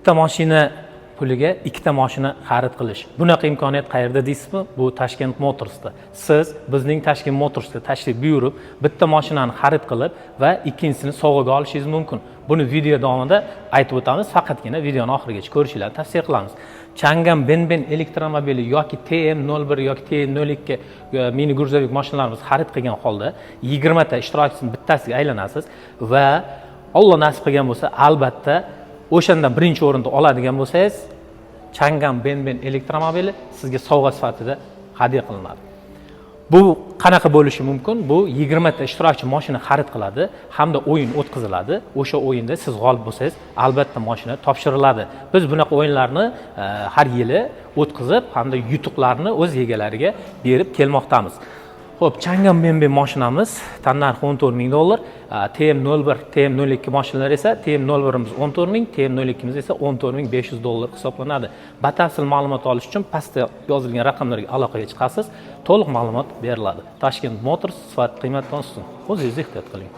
bitta mashina puliga ikkita mashina xarid qilish. Bunaqa imkoniyat qayerda deysizmi? Bu Tashkent Motorsda. Siz bizning Tashkent Motorsga tashrif buyurib, bitta mashinani xarid qilib va ikkinchisini sovg'aga olishingiz mumkin. Buni video davomida aytib o'tamiz, faqatgina videoni oxirigacha ko'rishingizni tavsiya qilamiz. Chang'an Benben elektromobili yoki TM01 yoki TM02 mini gruzovik mashinalarimiz xarid qilgan holda 20 ta ishtirokchisining bittasiga aylanasiz va Alloh nasib qilgan bo'lsa, albatta o'shandan birinchi o'rinda oladigan bo'lsangiz, Chang'an Benben elektromobili sizga sovg'a sifatida hadya qilinadi. Bu qanaqa bo'lishi mumkin? Bu 20 ta ishtirokchi mashina xarid qiladi hamda o'yin o'tkaziladi. O'sha o'yinda siz g'olib bo'lsangiz, albatta mashina topshiriladi. Biz bunaqa o'yinlarni har yili o'tkazib hamda yutuqlarni o'z egalariga berib kelmoqdamiz. Xo'p, Chang'an Benben mashinamiz tannarxi $14,000, TM01, TM02 mashinalar esa TM01imiz $14,000, TM02imiz esa $14,500 hisoblanadi. Batafsil ma'lumot olish uchun pastda yozilgan raqamlarga aloqaga chiqasiz, to'liq ma'lumot beriladi. Tashkent Motors sifat qiymatdan ustun. O'zingiz ehtiyot qiling.